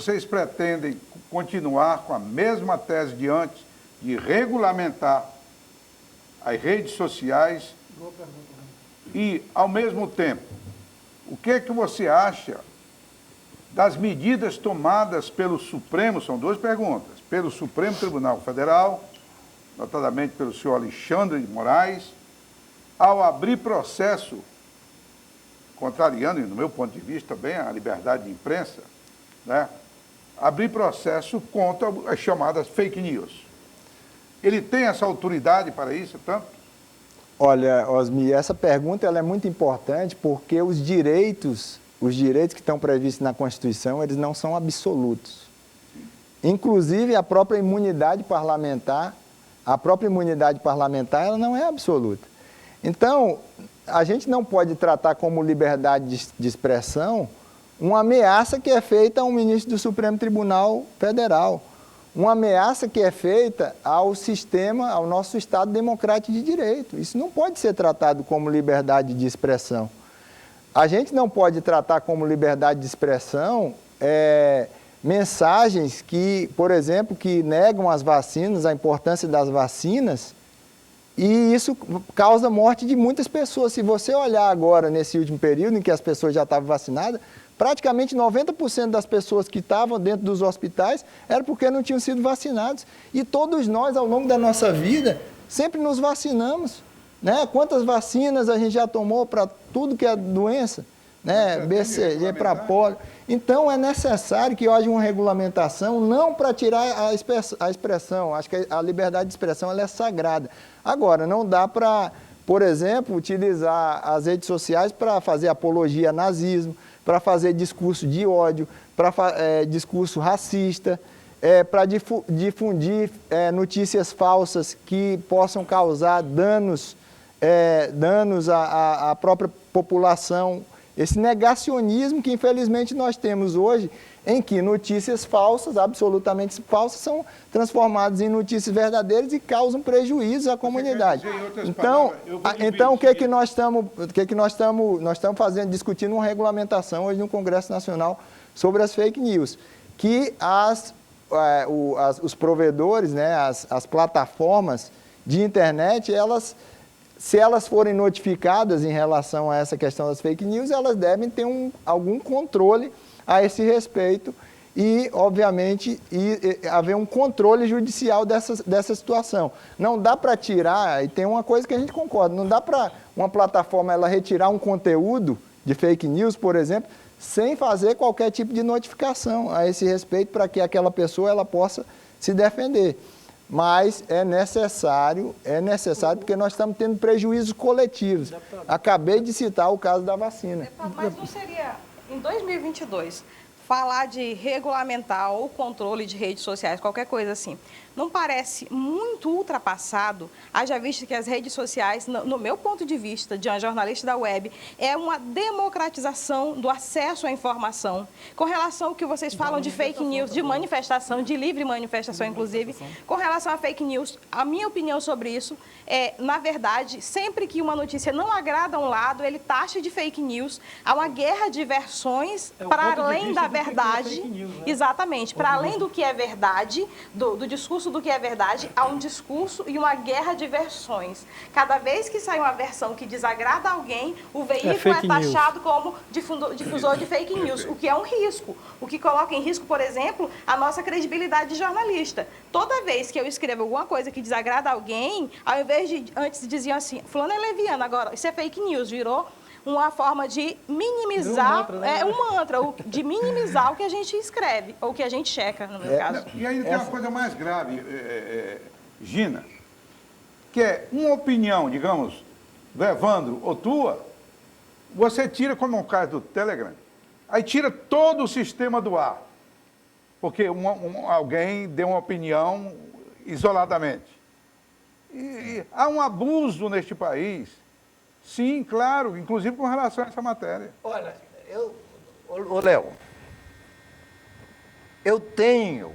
vocês pretendem continuar com a mesma tese de antes, de regulamentar as redes sociais e, ao mesmo tempo, o que é que você acha das medidas tomadas pelo Supremo, são duas perguntas, pelo Supremo Tribunal Federal, notadamente pelo senhor Alexandre de Moraes, ao abrir processo, contrariando, no meu ponto de vista, também a liberdade de imprensa, né? Abrir processo contra as chamadas fake news. Ele tem essa autoridade para isso, tanto? Olha, Osmi, essa pergunta ela é muito importante porque os direitos que estão previstos na Constituição, eles não são absolutos. Inclusive, a própria imunidade parlamentar ela não é absoluta. Então, a gente não pode tratar como liberdade de expressão uma ameaça que é feita a um ministro do Supremo Tribunal Federal, uma ameaça que é feita ao sistema, ao nosso Estado democrático de direito. Isso não pode ser tratado como liberdade de expressão. A gente não pode tratar como liberdade de expressão mensagens que, por exemplo, que negam as vacinas, a importância das vacinas, e isso causa morte de muitas pessoas. Se você olhar agora, nesse último período em que as pessoas já estavam vacinadas, praticamente 90% das pessoas que estavam dentro dos hospitais era porque não tinham sido vacinados. E todos nós, ao longo da nossa vida, sempre nos vacinamos, né? Quantas vacinas a gente já tomou para tudo que é doença, né? BCG, para polio. Então, é necessário que haja uma regulamentação, não para tirar a expressão. Acho que a liberdade de expressão ela é sagrada. Agora, não dá para, por exemplo, utilizar as redes sociais para fazer apologia a nazismo, para fazer discurso de ódio, para discurso racista, para difundir notícias falsas que possam causar danos à própria população. Esse negacionismo que, infelizmente, nós temos hoje, em que notícias falsas, absolutamente falsas, são transformadas em notícias verdadeiras e causam prejuízos à comunidade. Então, o que nós estamos fazendo, discutindo uma regulamentação hoje no Congresso Nacional sobre as fake news, que os provedores, né, as plataformas de internet, se elas forem notificadas em relação a essa questão das fake news, elas devem ter algum controle a esse respeito e, obviamente, haver um controle judicial dessa situação. Não dá para tirar, e tem uma coisa que a gente concorda, não dá para uma plataforma ela retirar um conteúdo de fake news, por exemplo, sem fazer qualquer tipo de notificação a esse respeito para que aquela pessoa ela possa se defender. Mas é necessário porque nós estamos tendo prejuízos coletivos. Acabei de citar o caso da vacina. Mas não seria, em 2022, falar de regulamentar ou controle de redes sociais, qualquer coisa assim, não parece muito ultrapassado, haja visto que as redes sociais, no meu ponto de vista, de uma jornalista da web, é uma democratização do acesso à informação. Com relação ao que vocês falam de fake news, de manifestação, de livre manifestação, inclusive, com relação a fake news, a minha opinião sobre isso é, na verdade, sempre que uma notícia não agrada a um lado, ele taxa de fake news, há uma guerra de versões para além da verdade, news, né? Exatamente, para além do que é verdade, do discurso do que é verdade, há um discurso e uma guerra de versões. Cada vez que sai uma versão que desagrada alguém, o veículo é taxado como difusor de fake news, o que é um risco. O que coloca em risco, por exemplo, a nossa credibilidade de jornalista. Toda vez que eu escrevo alguma coisa que desagrada alguém, ao invés de, antes diziam assim, fulano é leviano, agora isso é fake news, virou uma forma de minimizar, um mantra, de minimizar o que a gente escreve, ou o que a gente checa, no meu caso. E ainda tem uma coisa mais grave, Gina, que é uma opinião, digamos, do Evandro ou tua, você tira, como é o caso do Telegram, aí tira todo o sistema do ar, porque alguém deu uma opinião isoladamente. E há um abuso neste país. Sim, claro, inclusive com relação a essa matéria. Olha, Léo, eu tenho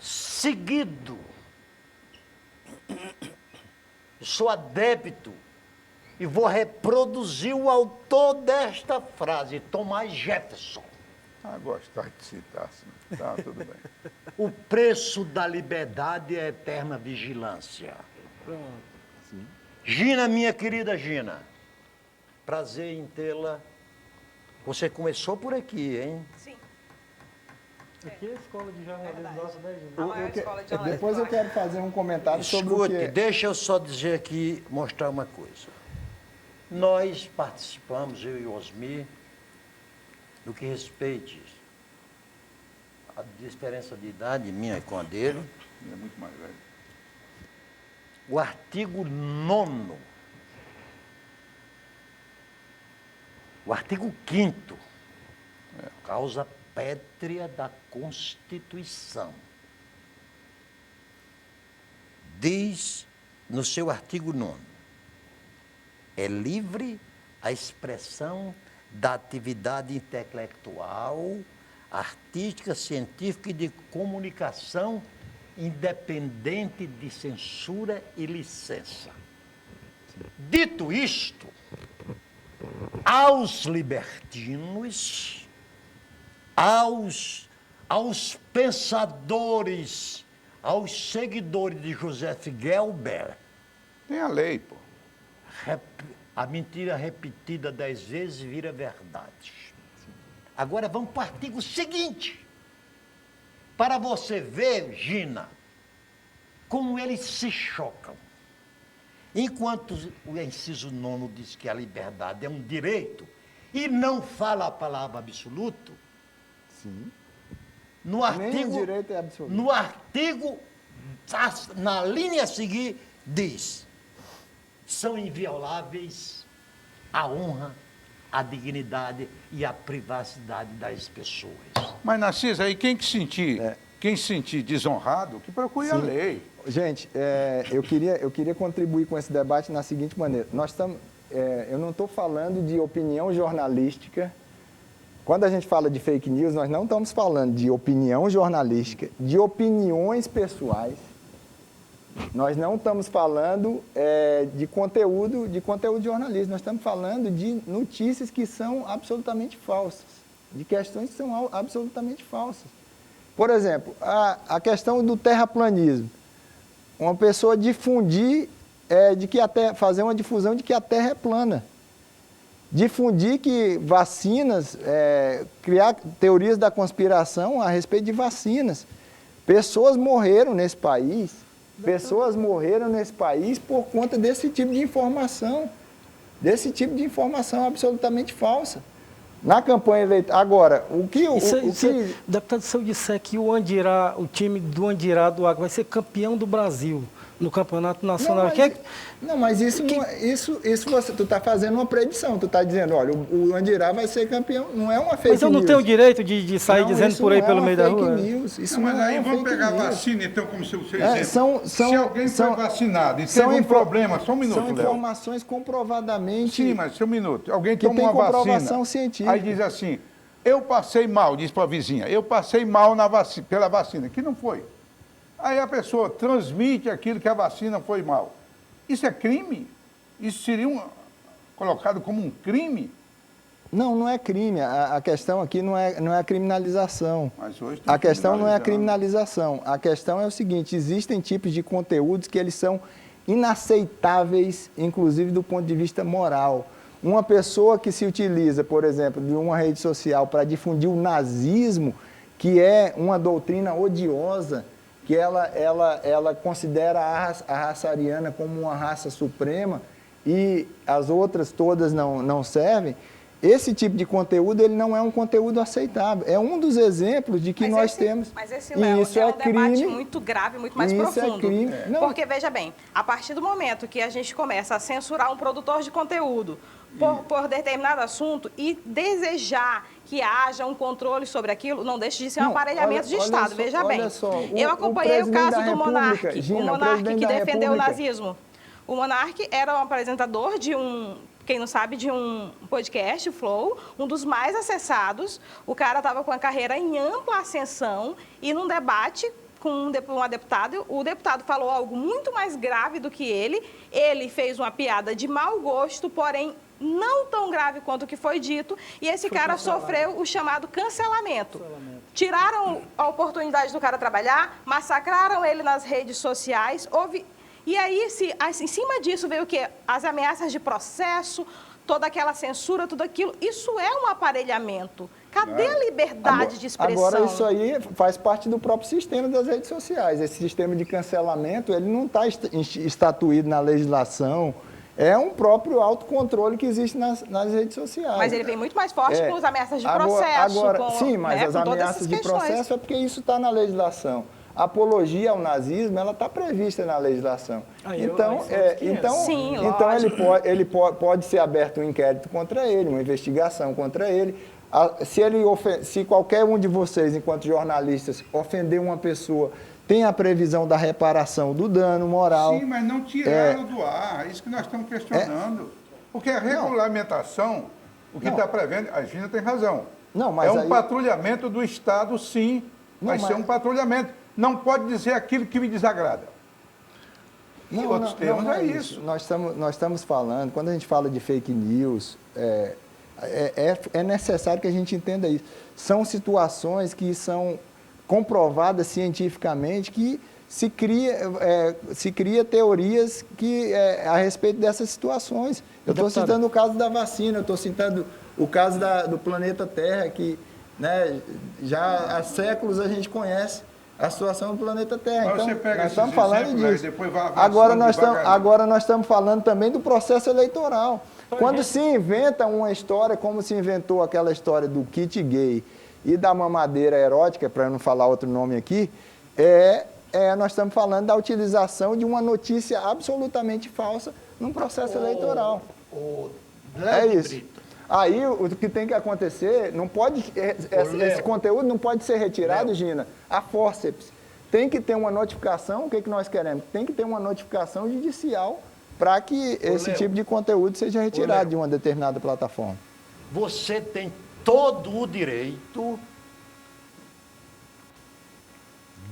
seguido, sou adepto e vou reproduzir o autor desta frase, Thomas Jefferson. Ah, gostar de citar, assim. Tá, tudo bem. O preço da liberdade é a eterna vigilância. Pronto. Sim. Gina, minha querida Gina, prazer em tê-la. Você começou por aqui, hein? Sim. Aqui é a escola de jornalismo Verdade. nossa, né, Gina? A maior escola de jornalismo. Depois eu quero fazer um comentário sobre o Escute, que... deixa eu só dizer aqui, mostrar uma coisa. Nós participamos, eu e Osmir, no que respeite a diferença de idade minha com a dele, Ele é muito mais velho. o artigo 9º, o artigo 5º, causa pétrea da Constituição. Diz no seu artigo 9º, é livre a expressão da atividade intelectual, artística, científica e de comunicação, independente de censura e licença. Dito isto, aos libertinos, aos pensadores, aos seguidores de Joseph Gelber, Tem a lei, pô. a mentira repetida 10 vezes vira verdade. Agora vamos para o artigo seguinte. Para você ver, Gina, como eles se chocam. Enquanto o inciso 9º diz que a liberdade é um direito e não fala a palavra absoluto, Sim. no Nem artigo, o direito é absoluto. no artigo, na linha a seguir, diz: são invioláveis a honra, a dignidade e a privacidade das pessoas. Mas, Narciso, aí quem se sentir desonrado, que procure a Sim. lei. Gente, eu queria contribuir com esse debate na seguinte maneira. Eu não estou falando de opinião jornalística. Quando a gente fala de fake news, nós não estamos falando de opinião jornalística, de opiniões pessoais. Nós não estamos falando de conteúdo jornalístico. Nós estamos falando de notícias que são absolutamente falsas, de questões que são absolutamente falsas. Por exemplo, a questão do terraplanismo. Uma pessoa difundir, fazer uma difusão de que a Terra é plana. Difundir que vacinas, criar teorias da conspiração a respeito de vacinas. Pessoas morreram nesse país por conta desse tipo de informação absolutamente falsa. Na campanha eleitoral. Agora, Deputado, se eu disser que o time do Andirá do Acre vai ser campeão do Brasil no Campeonato Nacional. Mas tu está fazendo uma predição, tu está dizendo, olha, o Andirá vai ser campeão, não é uma fake news. Mas eu não tenho o direito de sair dizendo por aí pelo meio da rua? Mas aí vamos pegar a vacina, então, como seu exemplo. Se alguém foi vacinado e teve um problema, só um minuto, São informações comprovadamente... Sim, mas só um minuto. Alguém que toma tem uma comprovação vacina, científica. aí diz assim, eu passei mal, diz para a vizinha, eu passei mal pela vacina, que não foi. Aí a pessoa transmite aquilo que a vacina foi mal. Isso é crime? Isso seria colocado como um crime? Não é crime. A questão aqui não é a criminalização. Mas hoje A questão não é a criminalização. A questão é o seguinte, existem tipos de conteúdos que eles são inaceitáveis, inclusive do ponto de vista moral. Uma pessoa que se utiliza, por exemplo, de uma rede social para difundir o nazismo, que é uma doutrina odiosa, que ela considera a raça ariana como uma raça suprema e as outras todas não servem, esse tipo de conteúdo ele não é um conteúdo aceitável. É um dos exemplos de que nós temos. Mas esse, Léo, isso é um crime, debate muito grave, muito mais isso profundo. É crime. Porque, veja bem, a partir do momento que a gente começa a censurar um produtor de conteúdo por determinado assunto e desejar que haja um controle sobre aquilo, não deixe de ser um aparelhamento de Estado. Veja bem, eu acompanhei o caso do Monark, o Monark que defendeu o nazismo. O Monark era um apresentador de quem não sabe, de um podcast, o Flow, um dos mais acessados. O cara estava com a carreira em ampla ascensão e num debate com uma deputada, o deputado falou algo muito mais grave do que ele fez uma piada de mau gosto, porém não tão grave quanto o que foi dito, e esse cara sofreu o chamado cancelamento. Tiraram a oportunidade do cara trabalhar, massacraram ele nas redes sociais, e aí, em cima disso, veio o quê? As ameaças de processo, toda aquela censura, tudo aquilo. Isso é um aparelhamento. Cadê a liberdade de expressão? Agora, isso aí faz parte do próprio sistema das redes sociais. Esse sistema de cancelamento, ele não está estatuído na legislação. É um próprio autocontrole que existe nas redes sociais. Mas ele vem muito mais forte com as ameaças de processo. Sim, mas as ameaças de processo é porque isso está na legislação. A apologia ao nazismo, ela está prevista na legislação. Então ele pode ser aberto um inquérito contra ele, uma investigação contra ele. Se qualquer um de vocês, enquanto jornalistas, ofender uma pessoa, tem a previsão da reparação do dano moral. Sim, mas não tiraram do ar. É isso que nós estamos questionando. Porque a regulamentação, o que está prevendo, a Gina tem razão. É um patrulhamento do Estado, sim. Vai ser um patrulhamento. Não pode dizer aquilo que me desagrada. Em outros termos, é isso. Nós estamos falando, quando a gente fala de fake news, é necessário que a gente entenda isso. São situações que são comprovadas cientificamente, que se cria teorias a respeito dessas situações. Eu estou citando o caso da vacina, eu estou citando o caso do planeta Terra, que, né, já há séculos a gente conhece a situação do planeta Terra. Então, nós estamos falando disso. Agora nós estamos falando também do processo eleitoral. Quando se inventa uma história, como se inventou aquela história do kit gay e da mamadeira erótica, para eu não falar outro nome aqui, nós estamos falando da utilização de uma notícia absolutamente falsa num processo eleitoral. É isso. Aí o que tem que acontecer, não pode, esse conteúdo não pode ser retirado, Gina, a fórceps. Tem que ter uma notificação, o que nós queremos? Tem que ter uma notificação judicial para que esse tipo de conteúdo seja retirado de uma determinada plataforma. Você tem todo o direito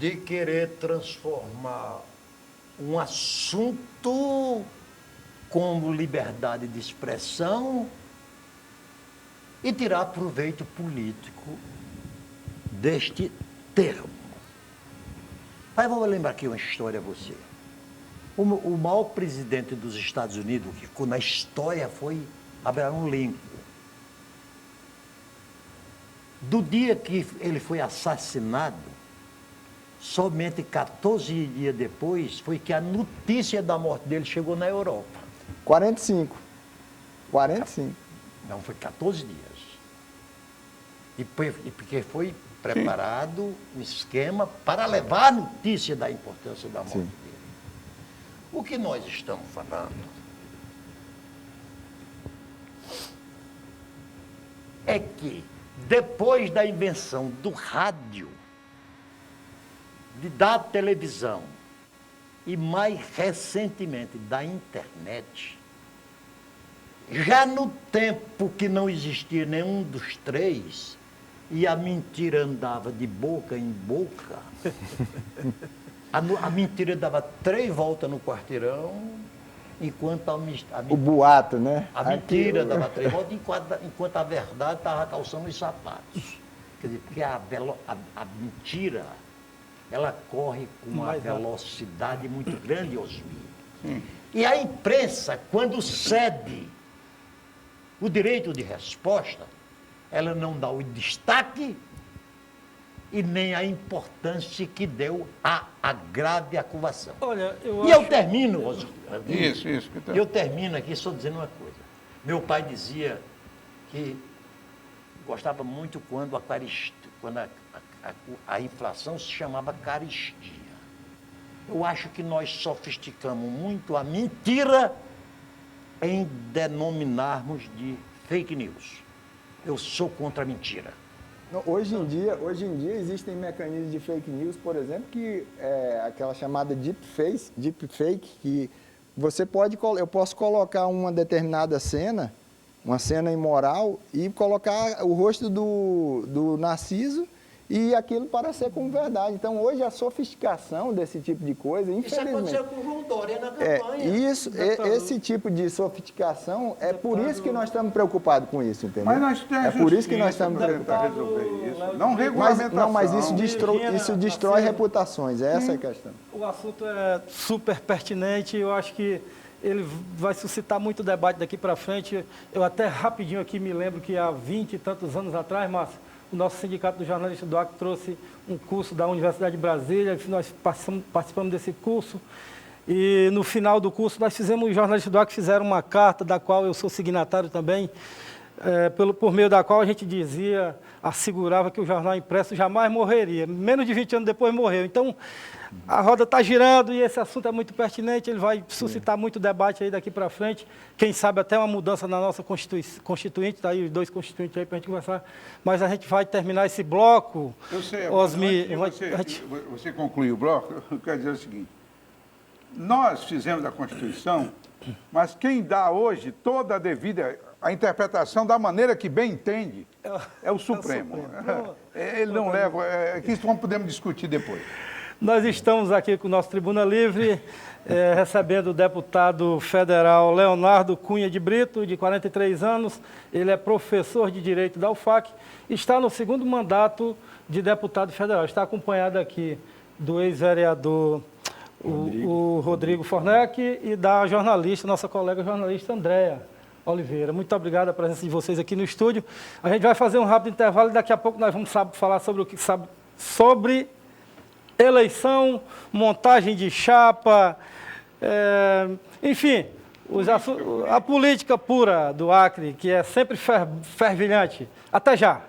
de querer transformar um assunto como liberdade de expressão e tirar proveito político deste termo. Mas vou lembrar aqui uma história a você. O maior presidente dos Estados Unidos que ficou na história foi Abraham Lincoln. Do dia que ele foi assassinado, somente 14 dias depois, foi que a notícia da morte dele chegou na Europa. 45. Não, foi 14 dias. E porque foi preparado um esquema para levar a notícia da importância da morte dele. O que nós estamos falando é que, depois da invenção do rádio, da televisão e, mais recentemente, da internet, já no tempo que não existia nenhum dos três e a mentira andava de boca em boca, a mentira dava 3 voltas no quarteirão, enquanto o boato, né? A mentira dava 3 voltas, enquanto a verdade estava calçando os sapatos. Quer dizer, porque a mentira, ela corre com uma velocidade muito grande, Osmir. E a imprensa, quando cede o direito de resposta, ela não dá o destaque e nem a importância que deu à grave acusação. Olha, eu termino, Osmir. Isso. Eu termino aqui só dizendo uma coisa. Meu pai dizia que gostava muito quando a inflação se chamava caristia. Eu acho que nós sofisticamos muito a mentira em denominarmos de fake news. Eu sou contra a mentira. Hoje em dia existem mecanismos de fake news, por exemplo, que é aquela chamada deepfake, que eu posso colocar uma determinada cena, uma cena imoral, e colocar o rosto do Narciso e aquilo parecer como verdade. Então, hoje, a sofisticação desse tipo de coisa, Isso infelizmente... aconteceu com o João Dória na campanha. Esse tipo de sofisticação, é por isso que nós estamos preocupados com isso, entendeu? Mas nós temos é por isso que nós estamos para tentar resolver isso. Não regulamentação. Mas isso destrói reputações, essa é a questão. O assunto é super pertinente, eu acho que ele vai suscitar muito debate daqui para frente. Eu até rapidinho aqui me lembro que há 20 e tantos anos atrás, Márcio, o nosso Sindicato do Jornalista do Acre trouxe um curso da Universidade de Brasília, nós participamos desse curso, e no final do curso os jornalistas do Acre fizeram uma carta, da qual eu sou signatário também, por meio da qual a gente dizia, assegurava que o jornal impresso jamais morreria. Menos de 20 anos depois morreu. Então, a roda está girando e esse assunto é muito pertinente, ele vai suscitar muito debate aí daqui para frente. Quem sabe até uma mudança na nossa constituinte, está aí os 2 constituintes aí para a gente conversar. Mas a gente vai terminar esse bloco. Eu sei, Osmi, você concluiu o bloco, eu quero dizer o seguinte. Nós fizemos a Constituição, mas quem dá hoje toda a devida a interpretação da maneira que bem entende é o Supremo. Ele não leva... que isso podemos discutir depois. Nós estamos aqui com o nosso Tribuna Livre, recebendo o deputado federal Leonardo Cunha de Brito, de 43 anos. Ele é professor de Direito da UFAC, está no 2º mandato de deputado federal. Está acompanhado aqui do ex-vereador o Rodrigo Fornec e da jornalista, nossa colega jornalista Andréa Oliveira. Muito obrigado a presença de vocês aqui no estúdio. A gente vai fazer um rápido intervalo e daqui a pouco nós vamos falar sobre o que sabe sobre eleição, montagem de chapa, enfim, a política pura do Acre, que é sempre fervilhante. Até já!